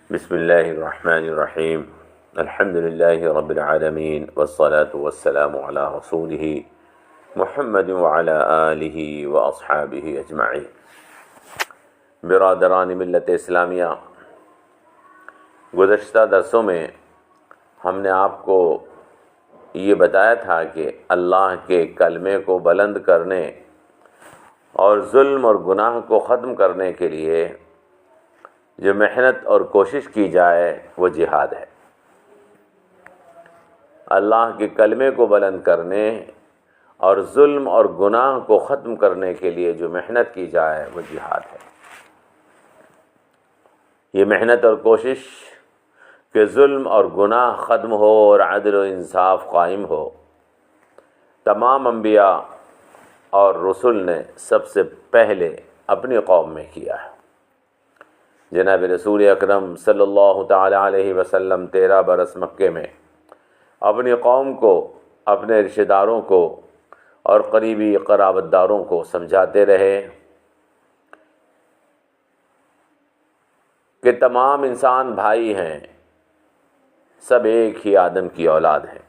بسم اللہ الرحمن الرحیم الحمد للہ رب العالمین والصلاة والسلام علی رسولہ محمد وعلی آلہ واصحابہ اجمعین۔ برادران ملت اسلامیہ، گزشتہ درسوں میں ہم نے آپ کو یہ بتایا تھا کہ اللہ کے کلمے کو بلند کرنے اور ظلم اور گناہ کو ختم کرنے کے لیے جو محنت اور کوشش کی جائے وہ جہاد ہے۔ اللہ کے کلمے کو بلند کرنے اور ظلم اور گناہ کو ختم کرنے کے لیے جو محنت کی جائے وہ جہاد ہے۔ یہ محنت اور کوشش کہ ظلم اور گناہ ختم ہو اور عدل و انصاف قائم ہو، تمام انبیاء اور رسل نے سب سے پہلے اپنی قوم میں کیا ہے۔ جناب رسول اکرم صلی اللہ تعالی علیہ وسلم 13 برس مکے میں اپنی قوم کو، اپنے رشتہ داروں کو اور قریبی قرابت داروں کو سمجھاتے رہے کہ تمام انسان بھائی ہیں، سب ایک ہی آدم کی اولاد ہیں۔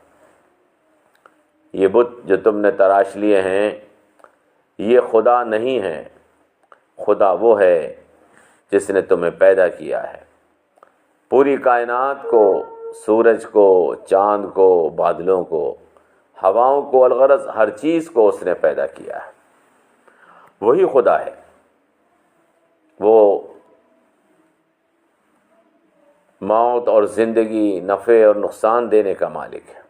یہ بت جو تم نے تراش لیے ہیں یہ خدا نہیں ہیں، خدا وہ ہے جس نے تمہیں پیدا کیا ہے۔ پوری کائنات کو، سورج کو، چاند کو، بادلوں کو، ہواؤں کو، الغرض ہر چیز کو اس نے پیدا کیا ہے۔ وہی خدا ہے، وہ موت اور زندگی، نفع اور نقصان دینے کا مالک ہے۔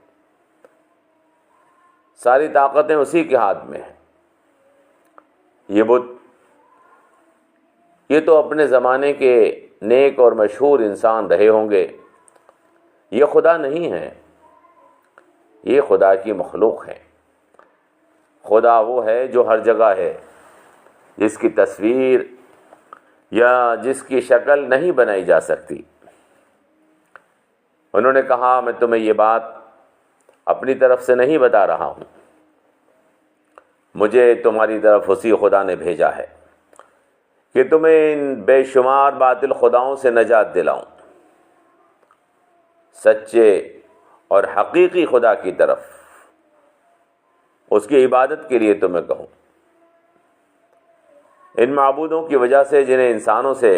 ساری طاقتیں اسی کے ہاتھ میں ہیں۔ یہ بت، یہ تو اپنے زمانے کے نیک اور مشہور انسان رہے ہوں گے، یہ خدا نہیں ہے، یہ خدا کی مخلوق ہے۔ خدا وہ ہے جو ہر جگہ ہے، جس کی تصویر یا جس کی شکل نہیں بنائی جا سکتی۔ انہوں نے کہا میں تمہیں یہ بات اپنی طرف سے نہیں بتا رہا ہوں، مجھے تمہاری طرف اسی خدا نے بھیجا ہے کہ تمہیں ان بے شمار باطل خداؤں سے نجات دلاؤں، سچے اور حقیقی خدا کی طرف، اس کی عبادت کے لیے تمہیں کہوں۔ ان معبودوں کی وجہ سے جنہیں انسانوں سے،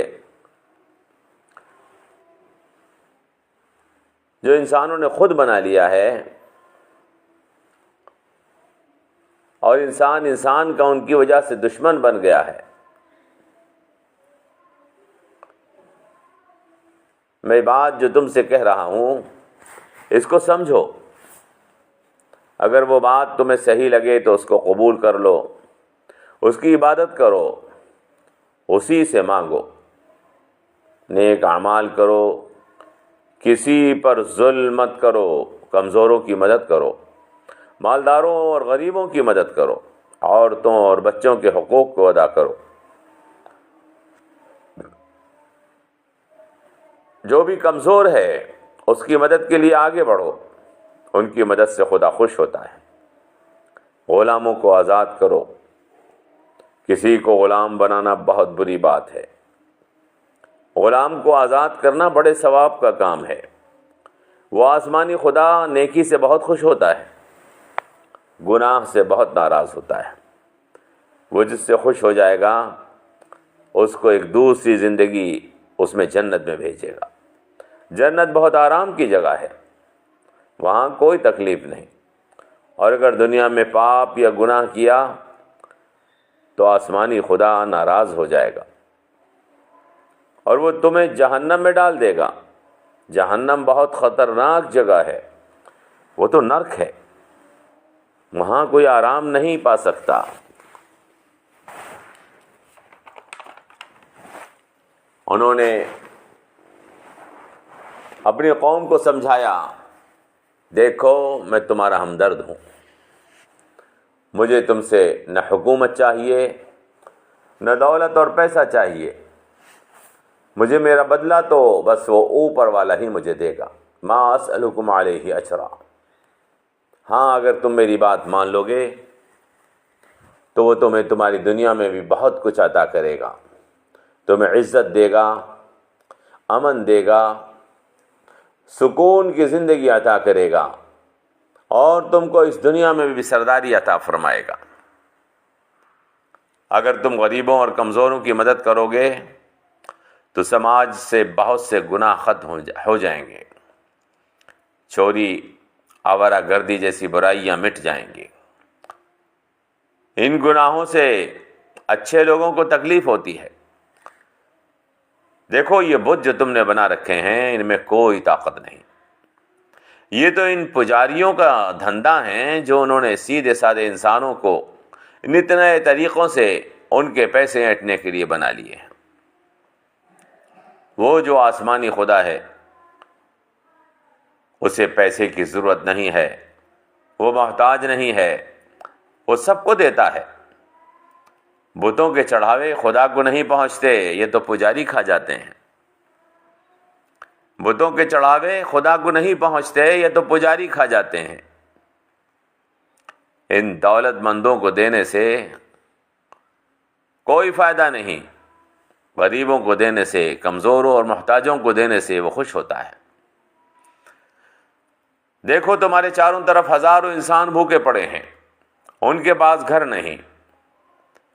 جو انسانوں نے خود بنا لیا ہے، اور انسان کا ان کی وجہ سے دشمن بن گیا ہے، میں بات جو تم سے کہہ رہا ہوں اس کو سمجھو۔ اگر وہ بات تمہیں صحیح لگے تو اس کو قبول کر لو، اس کی عبادت کرو، اسی سے مانگو، نیک اعمال کرو، کسی پر ظلم مت کرو، کمزوروں کی مدد کرو، مالداروں اور غریبوں کی مدد کرو، عورتوں اور بچوں کے حقوق کو ادا کرو۔ جو بھی کمزور ہے اس کی مدد کے لیے آگے بڑھو، ان کی مدد سے خدا خوش ہوتا ہے۔ غلاموں کو آزاد کرو، کسی کو غلام بنانا بہت بری بات ہے۔ غلام کو آزاد کرنا بڑے ثواب کا کام ہے۔ وہ آسمانی خدا نیکی سے بہت خوش ہوتا ہے، گناہ سے بہت ناراض ہوتا ہے۔ وہ جس سے خوش ہو جائے گا اس کو ایک دوسری زندگی اس میں جنت میں بھیجے گا۔ جنت بہت آرام کی جگہ ہے، وہاں کوئی تکلیف نہیں، اور اگر دنیا میں پاپ یا گناہ کیا تو آسمانی خدا ناراض ہو جائے گا اور وہ تمہیں جہنم میں ڈال دے گا۔ جہنم بہت خطرناک جگہ ہے، وہ تو نرک ہے، وہاں کوئی آرام نہیں پا سکتا۔ انہوں نے اپنی قوم کو سمجھایا، دیکھو میں تمہارا ہمدرد ہوں، مجھے تم سے نہ حکومت چاہیے، نہ دولت اور پیسہ چاہیے، مجھے میرا بدلہ تو بس وہ اوپر والا ہی مجھے دے گا۔ ما اسألکم علیہ اجرا، ہاں اگر تم میری بات مان لو گے تو وہ تمہیں تمہاری دنیا میں بھی بہت کچھ عطا کرے گا، تمہیں عزت دے گا، امن دے گا، سکون کی زندگی عطا کرے گا، اور تم کو اس دنیا میں بھی سرداری عطا فرمائے گا۔ اگر تم غریبوں اور کمزوروں کی مدد کرو گے تو سماج سے بہت سے گناہ ختم ہو جائیں گے، چوری، آوارہ گردی جیسی برائیاں مٹ جائیں گی۔ ان گناہوں سے اچھے لوگوں کو تکلیف ہوتی ہے۔ دیکھو یہ بت جو تم نے بنا رکھے ہیں ان میں کوئی طاقت نہیں، یہ تو ان پجاریوں کا دھندا ہے جو انہوں نے سیدھے سادے انسانوں کو نت نئے طریقوں سے ان کے پیسے اینٹنے کے لیے بنا لیے ہیں۔ وہ جو آسمانی خدا ہے اسے پیسے کی ضرورت نہیں ہے، وہ محتاج نہیں ہے، وہ سب کو دیتا ہے۔ بتوں کے چڑھاوے خدا کو نہیں پہنچتے، یہ تو پجاری کھا جاتے ہیں۔ بتوں کے چڑھاوے خدا کو نہیں پہنچتے، یہ تو پجاری کھا جاتے ہیں۔ ان دولت مندوں کو دینے سے کوئی فائدہ نہیں، غریبوں کو دینے سے، کمزوروں اور محتاجوں کو دینے سے وہ خوش ہوتا ہے۔ دیکھو تمہارے چاروں طرف ہزاروں انسان بھوکے پڑے ہیں، ان کے پاس گھر نہیں،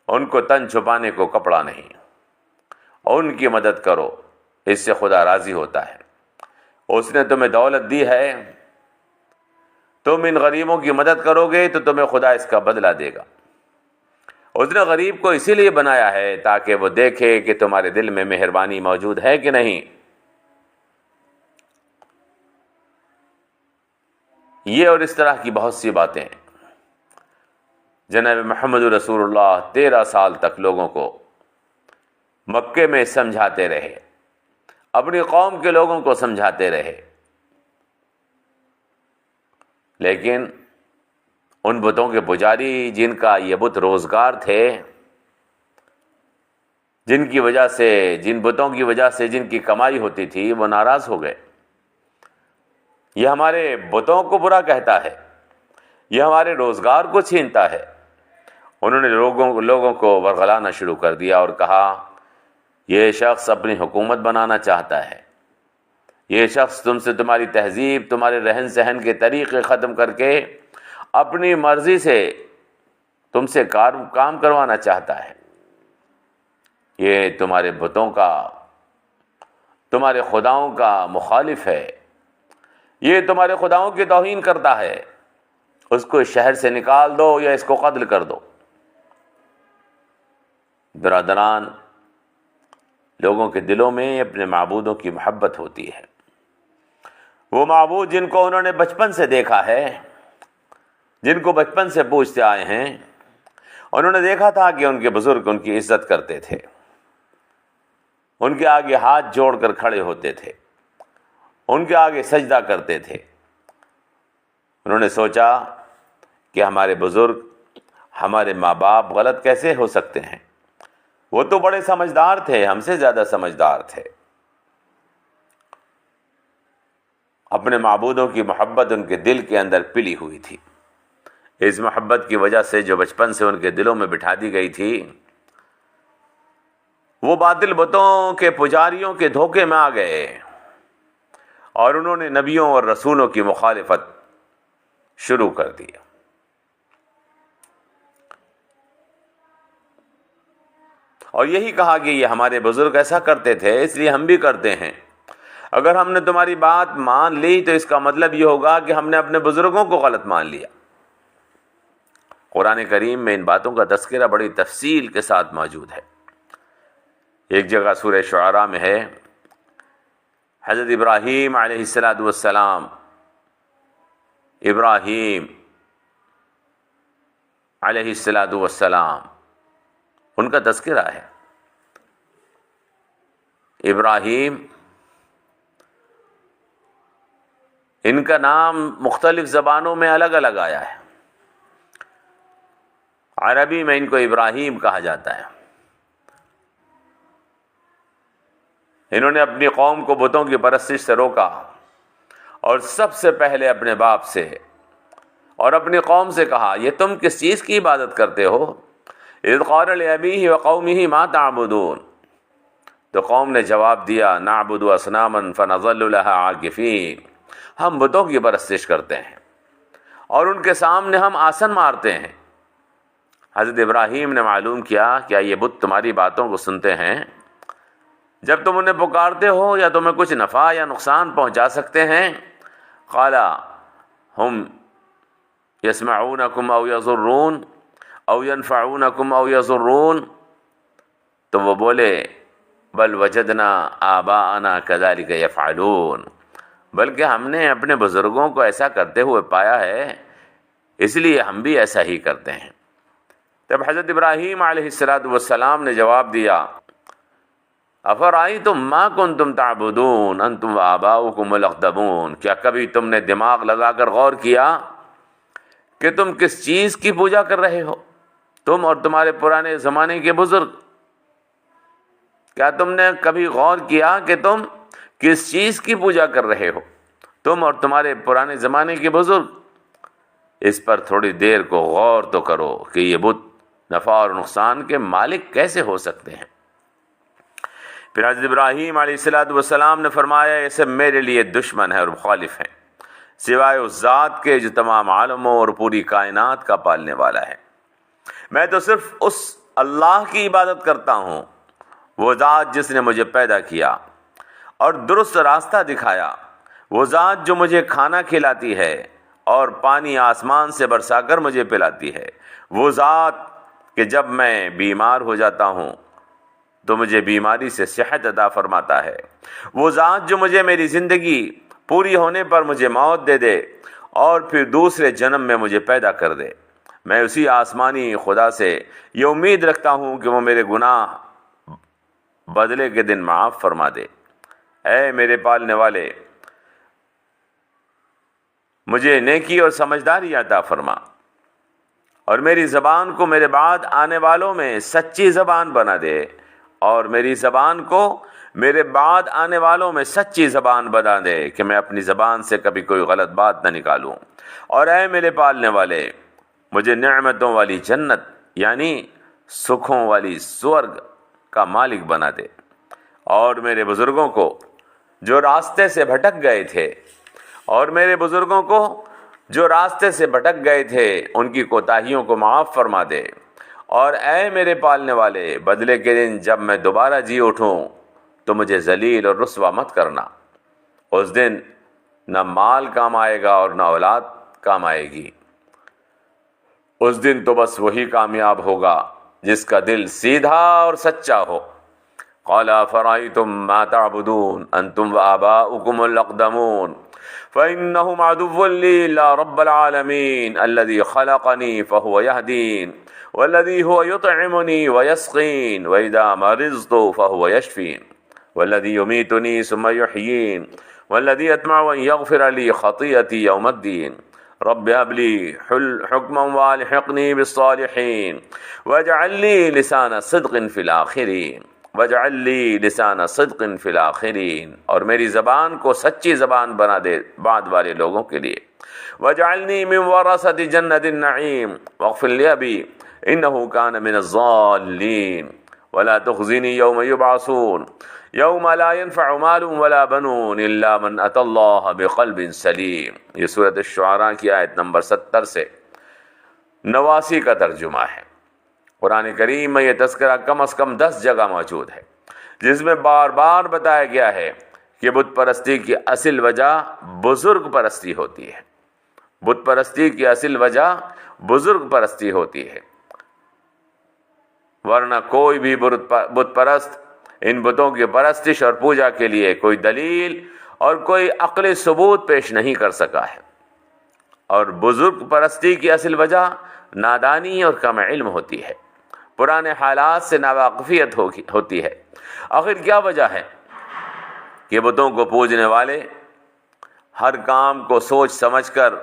ان کو تن چھپانے کو کپڑا نہیں، اور ان کی مدد کرو، اس سے خدا راضی ہوتا ہے۔ اس نے تمہیں دولت دی ہے، تم ان غریبوں کی مدد کرو گے تو تمہیں خدا اس کا بدلہ دے گا۔ اس نے غریب کو اسی لیے بنایا ہے تاکہ وہ دیکھے کہ تمہارے دل میں مہربانی موجود ہے کہ نہیں۔ یہ اور اس طرح کی بہت سی باتیں جناب محمد رسول اللہ 13 سال تک لوگوں کو مکے میں سمجھاتے رہے، اپنی قوم کے لوگوں کو سمجھاتے رہے، لیکن ان بتوں کے پجاری جن کا یہ بت روزگار تھے، جن کی وجہ سے، جن بتوں کی وجہ سے جن کی کمائی ہوتی تھی، وہ ناراض ہو گئے۔ یہ ہمارے بتوں کو برا کہتا ہے، یہ ہمارے روزگار کو چھینتا ہے۔ انہوں نے لوگوں کو ورغلانا شروع کر دیا اور کہا یہ شخص اپنی حکومت بنانا چاہتا ہے، یہ شخص تم سے تمہاری تہذیب، تمہارے رہن سہن کے طریقے ختم کر کے اپنی مرضی سے تم سے کام کروانا چاہتا ہے۔ یہ تمہارے بتوں کا، تمہارے خداؤں کا مخالف ہے، یہ تمہارے خداؤں کی توہین کرتا ہے، اس کو اس شہر سے نکال دو یا اس کو قتل کر دو۔ برادران، لوگوں کے دلوں میں اپنے معبودوں کی محبت ہوتی ہے، وہ معبود جن کو انہوں نے بچپن سے دیکھا ہے، جن کو بچپن سے پوجتے آئے ہیں۔ انہوں نے دیکھا تھا کہ ان کے بزرگ ان کی عزت کرتے تھے، ان کے آگے ہاتھ جوڑ کر کھڑے ہوتے تھے، ان کے آگے سجدہ کرتے تھے۔ انہوں نے سوچا کہ ہمارے بزرگ، ہمارے ماں باپ غلط کیسے ہو سکتے ہیں؟ وہ تو بڑے سمجھدار تھے، ہم سے زیادہ سمجھدار تھے۔ اپنے معبودوں کی محبت ان کے دل کے اندر پلی ہوئی تھی۔ اس محبت کی وجہ سے جو بچپن سے ان کے دلوں میں بٹھا دی گئی تھی، وہ باطل بتوں کے پجاریوں کے دھوکے میں آ گئے، اور انہوں نے نبیوں اور رسولوں کی مخالفت شروع کر دی۔ اور یہی کہا کہ یہ ہمارے بزرگ ایسا کرتے تھے اس لیے ہم بھی کرتے ہیں۔ اگر ہم نے تمہاری بات مان لی تو اس کا مطلب یہ ہوگا کہ ہم نے اپنے بزرگوں کو غلط مان لیا۔ قرآن کریم میں ان باتوں کا تذکرہ بڑی تفصیل کے ساتھ موجود ہے۔ ایک جگہ سورہ شعراء میں ہے، حضرت ابراہیم علیہ السلام، ابراہیم علیہ السلام، ان کا تذکرہ ہے۔ ابراہیم، ان کا نام مختلف زبانوں میں الگ الگ آیا ہے۔ عربی میں ان کو ابراہیم کہا جاتا ہے۔ انہوں نے اپنی قوم کو بتوں کی پرستش سے روکا، اور سب سے پہلے اپنے باپ سے اور اپنی قوم سے کہا یہ تم کس چیز کی عبادت کرتے ہو؟ اذ قال لأبیہ وقومہ ما تعبدون، تو قوم نے جواب دیا نعبد اصناما فنظل لها عاکفین، ہم بتوں کی پرستش کرتے ہیں اور ان کے سامنے ہم آسن مارتے ہیں۔ حضرت ابراہیم نے معلوم کیا کیا یہ بت تمہاری باتوں کو سنتے ہیں؟ جب تم انہیں پکارتے ہو یا تمہیں کچھ نفع یا نقصان پہنچا سکتے ہیں؟ قال ہم یسمعونکم او یضرون او ینفعونکم او یضرون، تو وہ بولے بل وجدنا آباءنا کذالک یفعلون، بلکہ ہم نے اپنے بزرگوں کو ایسا کرتے ہوئے پایا ہے، اس لیے ہم بھی ایسا ہی کرتے ہیں۔ تب حضرت ابراہیم علیہ السلام نے جواب دیا افرأیتم ما کنتم تعبدون انتم وآباؤکم الاقدمون، کیا کبھی تم نے دماغ لگا کر غور کیا کہ تم کس چیز کی پوجا کر رہے ہو؟ تم اور تمہارے پرانے زمانے کے بزرگ، کیا تم نے کبھی غور کیا کہ تم کس چیز کی پوجا کر رہے ہو؟ تم اور تمہارے پرانے زمانے کے بزرگ، اس پر تھوڑی دیر کو غور تو کرو کہ یہ بت نفع اور نقصان کے مالک کیسے ہو سکتے ہیں۔ پھر حضرت ابراہیم علیہ السلام نے فرمایا یہ سب میرے لیے دشمن ہے اور مخالف ہیں، سوائے اس ذات کے جو تمام عالموں اور پوری کائنات کا پالنے والا ہے۔ میں تو صرف اس اللہ کی عبادت کرتا ہوں، وہ ذات جس نے مجھے پیدا کیا اور درست راستہ دکھایا، وہ ذات جو مجھے کھانا کھلاتی ہے اور پانی آسمان سے برسا کر مجھے پلاتی ہے، وہ ذات کہ جب میں بیمار ہو جاتا ہوں تو مجھے بیماری سے صحت عطا فرماتا ہے، وہ ذات جو مجھے میری زندگی پوری ہونے پر مجھے موت دے دے اور پھر دوسرے جنم میں مجھے پیدا کر دے۔ میں اسی آسمانی خدا سے یہ امید رکھتا ہوں کہ وہ میرے گناہ بدلے کے دن معاف فرما دے۔ اے میرے پالنے والے، مجھے نیکی اور سمجھداری عطا فرما اور میری زبان کو میرے بعد آنے والوں میں سچی زبان بنا دے، اور میری زبان کو میرے بعد آنے والوں میں سچی زبان بنا دے کہ میں اپنی زبان سے کبھی کوئی غلط بات نہ نکالوں۔ اور اے میرے پالنے والے، مجھے نعمتوں والی جنت یعنی سکھوں والی سورگ کا مالک بنا دے، اور میرے بزرگوں کو جو راستے سے بھٹک گئے تھے ان کی کوتاہیوں کو معاف فرما دے۔ اور اے میرے پالنے والے، بدلے کے دن جب میں دوبارہ جی اٹھوں تو مجھے ذلیل اور رسوا مت کرنا۔ اس دن نہ مال کام آئے گا اور نہ اولاد کام آئے گی، اس دن تو بس وہی کامیاب ہوگا جس کا دل سیدھا اور سچا ہو۔ قال افرأيتم ما تعبدون انتم وآباؤكم الاقدمون فإنهم عدو لي الا رب العالمين الذي خلقني فهو يهدين والذي هو يطعمني ويسقين وإذا مرضت فهو يشفين والذي يميتني ثم يحيين والذي أطمع أن يغفر لي خطيئتي يوم الدين رب هب لي حكما والحقني بالصالحين واجعل لي لسان صدق في الآخرين وَاجْعَلْ لِي لِسَانَ صِدْقٍ فِي الْآخِرِينَ، اور میری زبان کو سچی زبان بنا دے بعد والے لوگوں کے لیے۔ وَاجْعَلْنِي مِنْ وَرَثَةِ جَنَّةِ النَّعِيمِ وَاغْفِرْ لِأَبِي إِنَّهُ كَانَ مِنَ الضَّالِّينَ وَلَا تُخْزِنِي يَوْمَ يُبْعَثُونَ يَوْمَ لَا يَنْفَعُ مَالٌ وَلَا بَنُونَ إِلَّا مَنْ أَتَى اللَّهَ بِقَلْبٍ سَلِيمٍ۔ یہ سورۃ الشعراء کی آیت نمبر 70 سے 89 کا ترجمہ ہے۔ قرآن کریم میں یہ تذکرہ کم از کم 10 جگہ موجود ہے، جس میں بار بار بتایا گیا ہے کہ بت پرستی کی اصل وجہ بزرگ پرستی ہوتی ہے۔ بت پرستی کی اصل وجہ بزرگ پرستی ہوتی ہے، ورنہ کوئی بھی بت پرست ان بتوں کی پرستش اور پوجا کے لیے کوئی دلیل اور کوئی عقلی ثبوت پیش نہیں کر سکا ہے۔ اور بزرگ پرستی کی اصل وجہ نادانی اور کم علم ہوتی ہے، پرانے حالات سے ناواقفیت ہوتی ہے۔ آخر کیا وجہ ہے کہ بتوں کو پوجنے والے ہر کام کو سوچ سمجھ کر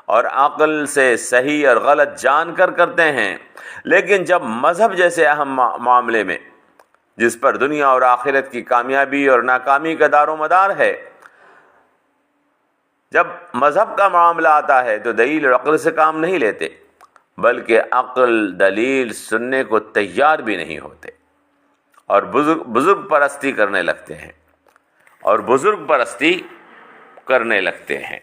اور عقل سے صحیح اور غلط جان کر کرتے ہیں، لیکن جب مذہب جیسے اہم معاملے میں جس پر دنیا اور آخرت کی کامیابی اور ناکامی کا دار و مدار ہے، جب مذہب کا معاملہ آتا ہے تو دلیل اور عقل سے کام نہیں لیتے، بلکہ عقل دلیل سننے کو تیار بھی نہیں ہوتے، اور بزرگ پرستی کرنے لگتے ہیں، اور بزرگ پرستی کرنے لگتے ہیں۔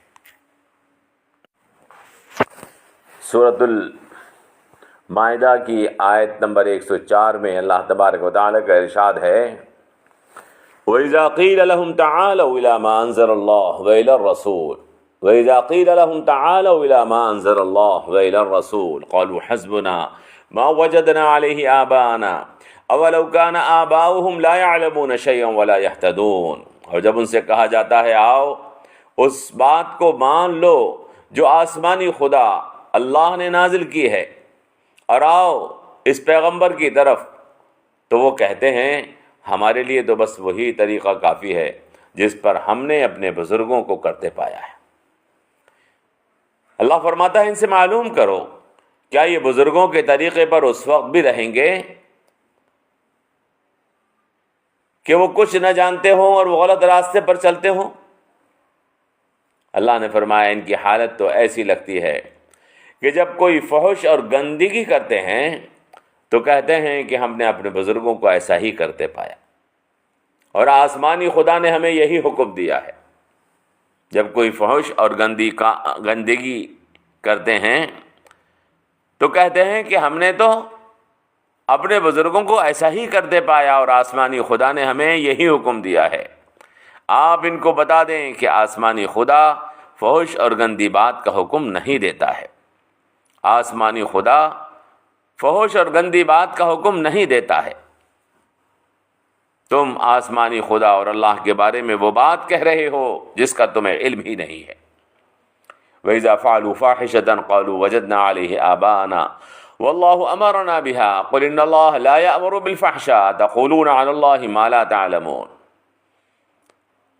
سورۃ المائدہ کی آیت نمبر 104 میں اللہ تبارک و تعالیٰ کا ارشاد ہے، وَإِذَا قِيلَ لَهُمْ تَعَالَوْا إِلَى مَا أَنزَلَ اللَّهُ وَإِلَى الرَّسُولِ وَإِذَا قِيلَ لَهُمْ تَعَالَوْا إِلَى مَا أَنزَلَ اللَّهُ وَإِلَى الرَّسُولِ قَالُوا حَسْبُنَا مَا وَجَدْنَا عَلَيْهِ آبَاءَنَا أَوَلَوْ كَانَ آبَاؤُهُمْ لَا يَعْلَمُونَ شَيْئًا وَلَا يَهْتَدُونَ۔ اور جب ان سے کہا جاتا ہے آؤ اس بات کو مان لو جو آسمانی خدا اللہ نے نازل کی ہے، اور آؤ اس پیغمبر کی طرف، تو وہ کہتے ہیں ہمارے لیے تو بس وہی طریقہ کافی ہے جس پر ہم نے اپنے بزرگوں کو کرتے پایا ہے۔ اللہ فرماتا ہے ان سے معلوم کرو کیا یہ بزرگوں کے طریقے پر اس وقت بھی رہیں گے کہ وہ کچھ نہ جانتے ہوں اور وہ غلط راستے پر چلتے ہوں؟ اللہ نے فرمایا ان کی حالت تو ایسی لگتی ہے کہ جب کوئی فحش اور گندگی کرتے ہیں تو کہتے ہیں کہ ہم نے اپنے بزرگوں کو ایسا ہی کرتے پایا، اور آسمانی خدا نے ہمیں یہی حکم دیا ہے۔ جب کوئی فحش اور گندگی کرتے ہیں تو کہتے ہیں کہ ہم نے تو اپنے بزرگوں کو ایسا ہی کرتے پایا اور آسمانی خدا نے ہمیں یہی حکم دیا ہے۔ آپ ان کو بتا دیں کہ آسمانی خدا فحش اور گندی بات کا حکم نہیں دیتا ہے۔ آسمانی خدا فحش اور گندی بات کا حکم نہیں دیتا ہے۔ تم آسمانی خدا اور اللہ کے بارے میں وہ بات کہہ رہے ہو جس کا تمہیں علم ہی نہیں ہے۔ وَإِذَا فَعَلُوا فَاحِشَةً قَالُوا وَجَدْنَا عَلَيْهِ آبَاءَنَا وَاللَّهُ أَمَرَنَا بِهَا قُلْ إِنَّ اللَّهَ لَا يَأْمُرُ بِالْفَحْشَاءِ تَقُولُونَ عَلَى اللَّهِ مَا لَا تَعْلَمُونَ۔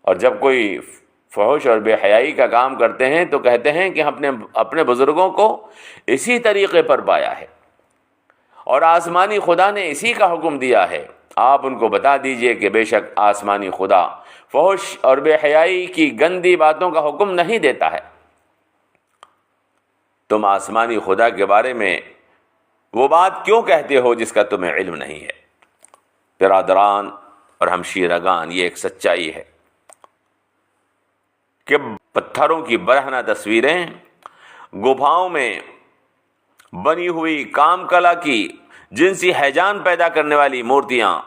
اور جب کوئی فحش اور بے حیائی کا کام کرتے ہیں تو کہتے ہیں کہ ہم نے اپنے بزرگوں کو اسی طریقے پر پایا ہے اور آسمانی خدا نے اسی کا حکم دیا ہے۔ آپ ان کو بتا دیجئے کہ بے شک آسمانی خدا فحش اور بے حیائی کی گندی باتوں کا حکم نہیں دیتا ہے۔ تم آسمانی خدا کے بارے میں وہ بات کیوں کہتے ہو جس کا تمہیں علم نہیں ہے؟ برادران اور ہمشیرگان، یہ ایک سچائی ہے کہ پتھروں کی برہنہ تصویریں، گپھاؤں میں بنی ہوئی کام کلا کی جنسی ہیجان پیدا کرنے والی مورتیاں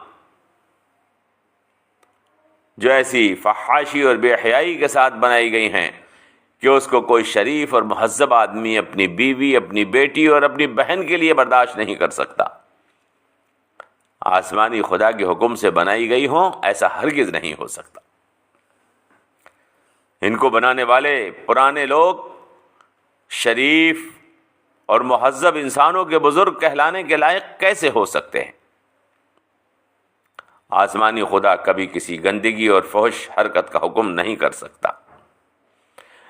جو ایسی فحاشی اور بے حیائی کے ساتھ بنائی گئی ہیں کہ اس کو کوئی شریف اور مہذب آدمی اپنی بیوی، اپنی بیٹی اور اپنی بہن کے لیے برداشت نہیں کر سکتا۔ آسمانی خدا کے حکم سے بنائی گئی ہوں ایسا ہرگز نہیں ہو سکتا۔ ان کو بنانے والے پرانے لوگ شریف اور مہذب انسانوں کے بزرگ کہلانے کے لائق کیسے ہو سکتے ہیں؟ آسمانی خدا کبھی کسی گندگی اور فحش حرکت کا حکم نہیں کر سکتا۔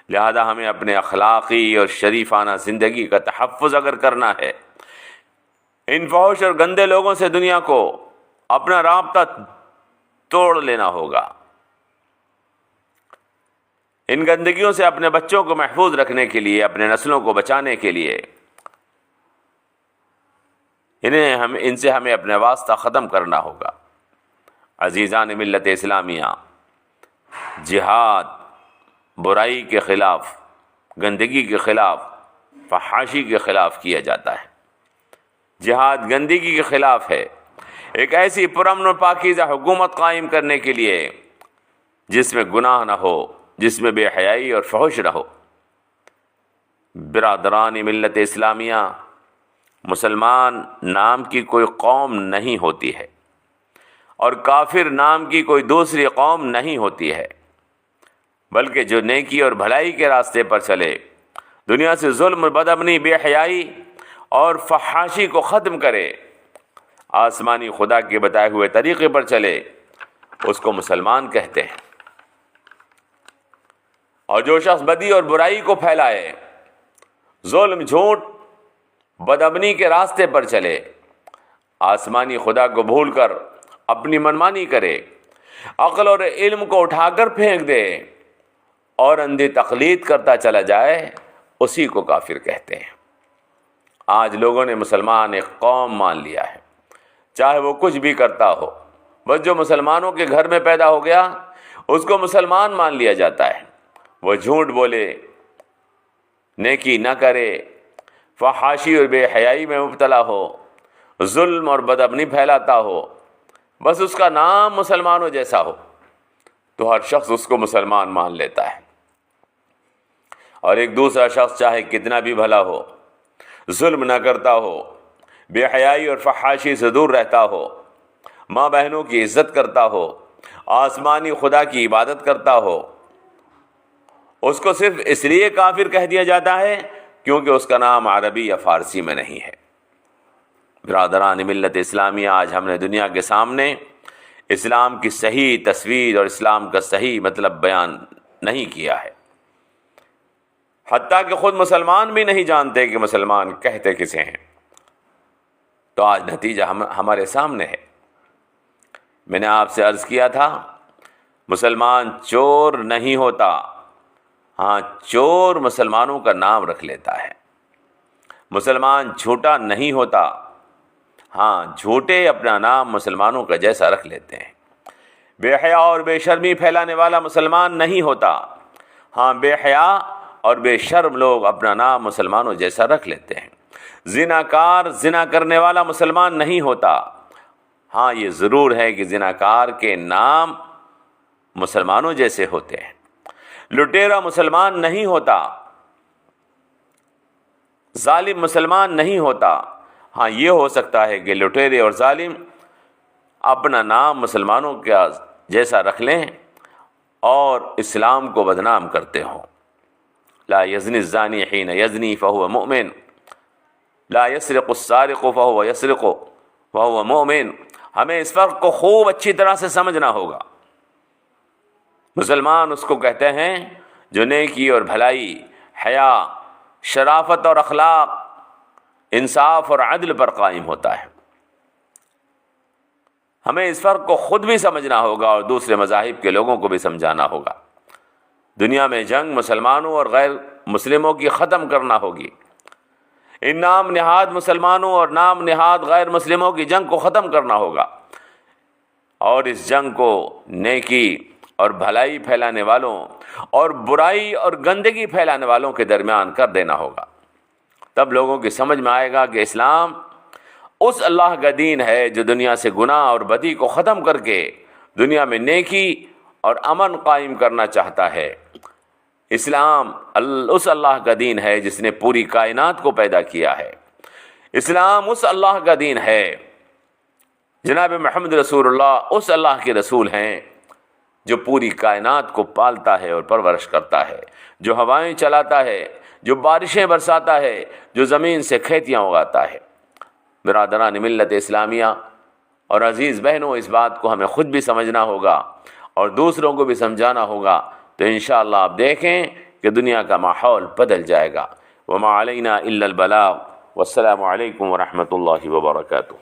لہذا ہمیں اپنے اخلاقی اور شریفانہ زندگی کا تحفظ اگر کرنا ہے، ان فحش اور گندے لوگوں سے دنیا کو اپنا رابطہ توڑ لینا ہوگا۔ ان گندگیوں سے اپنے بچوں کو محفوظ رکھنے کے لیے، اپنے نسلوں کو بچانے کے لیے ان سے ہمیں اپنے واسطہ ختم کرنا ہوگا۔ عزیزان ملت اسلامیہ، جہاد برائی کے خلاف، گندگی کے خلاف، فحاشی کے خلاف کیا جاتا ہے۔ جہاد گندگی کے خلاف ہے، ایک ایسی پرامن و پاکیزہ حکومت قائم کرنے کے لیے جس میں گناہ نہ ہو، جس میں بے حیائی اور فحش نہ ہو۔ برادران ملت اسلامیہ، مسلمان نام کی کوئی قوم نہیں ہوتی ہے اور کافر نام کی کوئی دوسری قوم نہیں ہوتی ہے، بلکہ جو نیکی اور بھلائی کے راستے پر چلے، دنیا سے ظلم، بدامنی، بے حیائی اور فحاشی کو ختم کرے، آسمانی خدا کے بتائے ہوئے طریقے پر چلے، اس کو مسلمان کہتے ہیں۔ اور جو شخص بدی اور برائی کو پھیلائے، ظلم، جھوٹ، بدامنی کے راستے پر چلے، آسمانی خدا کو بھول کر اپنی منمانی کرے، عقل اور علم کو اٹھا کر پھینک دے اور اندھی تقلید کرتا چلا جائے، اسی کو کافر کہتے ہیں۔ آج لوگوں نے مسلمان ایک قوم مان لیا ہے، چاہے وہ کچھ بھی کرتا ہو، بس جو مسلمانوں کے گھر میں پیدا ہو گیا اس کو مسلمان مان لیا جاتا ہے. وہ جھوٹ بولے، نیکی نہ کرے، فحاشی اور بے حیائی میں مبتلا ہو، ظلم اور بدامنی پھیلاتا ہو، بس اس کا نام مسلمانوں جیسا ہو تو ہر شخص اس کو مسلمان مان لیتا ہے. اور ایک دوسرا شخص چاہے کتنا بھی بھلا ہو، ظلم نہ کرتا ہو، بے حیائی اور فحاشی سے دور رہتا ہو، ماں بہنوں کی عزت کرتا ہو، آسمانی خدا کی عبادت کرتا ہو، اس کو صرف اس لیے کافر کہہ دیا جاتا ہے کیونکہ اس کا نام عربی یا فارسی میں نہیں ہے. برادران ملت اسلامیہ، آج ہم نے دنیا کے سامنے اسلام کی صحیح تصویر اور اسلام کا صحیح مطلب بیان نہیں کیا ہے. حتیٰ کہ خود مسلمان بھی نہیں جانتے کہ مسلمان کہتے کسے ہیں. تو آج نتیجہ ہمارے سامنے ہے. میں نے آپ سے عرض کیا تھا مسلمان چور نہیں ہوتا، ہاں چور مسلمانوں کا نام رکھ لیتا ہے. مسلمان جھوٹا نہیں ہوتا، ہاں جھوٹے اپنا نام مسلمانوں کا جیسا رکھ لیتے ہیں. بے حیا اور بے شرمی پھیلانے والا مسلمان نہیں ہوتا، ہاں بے حیا اور بے شرم لوگ اپنا نام مسلمانوں جیسا رکھ لیتے ہیں. زناکار زنا کرنے والا مسلمان نہیں ہوتا، ہاں یہ ضرور ہے کہ زناکار کے نام مسلمانوں جیسے ہوتے ہیں. لٹیرا مسلمان نہیں ہوتا، ظالم مسلمان نہیں ہوتا، ہاں یہ ہو سکتا ہے کہ لٹیرے اور ظالم اپنا نام مسلمانوں کا جیسا رکھ لیں اور اسلام کو بدنام کرتے ہوں. لا یزنی الزانی حین یزنی فہو مؤمن، لا یسرق السارق فہو یسرق وہو مؤمن. ہمیں اس فرق کو خوب اچھی طرح سے سمجھنا ہوگا. مسلمان اس کو کہتے ہیں جو نیکی اور بھلائی، حیا، شرافت اور اخلاق، انصاف اور عدل پر قائم ہوتا ہے. ہمیں اس فرق کو خود بھی سمجھنا ہوگا اور دوسرے مذاہب کے لوگوں کو بھی سمجھانا ہوگا. دنیا میں جنگ مسلمانوں اور غیر مسلموں کی ختم کرنا ہوگی. ان نام نہاد مسلمانوں اور نام نہاد غیر مسلموں کی جنگ کو ختم کرنا ہوگا، اور اس جنگ کو نیکی اور بھلائی پھیلانے والوں اور برائی اور گندگی پھیلانے والوں کے درمیان کر دینا ہوگا. تب لوگوں کی سمجھ میں آئے گا کہ اسلام اس اللہ کا دین ہے جو دنیا سے گناہ اور بدی کو ختم کر کے دنیا میں نیکی اور امن قائم کرنا چاہتا ہے. اسلام اس اللہ کا دین ہے جس نے پوری کائنات کو پیدا کیا ہے. اسلام اس اللہ کا دین ہے، جناب محمد رسول اللہ اس اللہ کے رسول ہیں جو پوری کائنات کو پالتا ہے اور پرورش کرتا ہے، جو ہوائیں چلاتا ہے، جو بارشیں برساتا ہے، جو زمین سے کھیتیاں اگاتا ہے. برادران ملت اسلامیہ اور عزیز بہنوں، اس بات کو ہمیں خود بھی سمجھنا ہوگا اور دوسروں کو بھی سمجھانا ہوگا، تو انشاءاللہ آپ دیکھیں کہ دنیا کا ماحول بدل جائے گا. وما علینا الا البلاغ. والسلام علیکم ورحمۃ اللہ وبرکاتہ.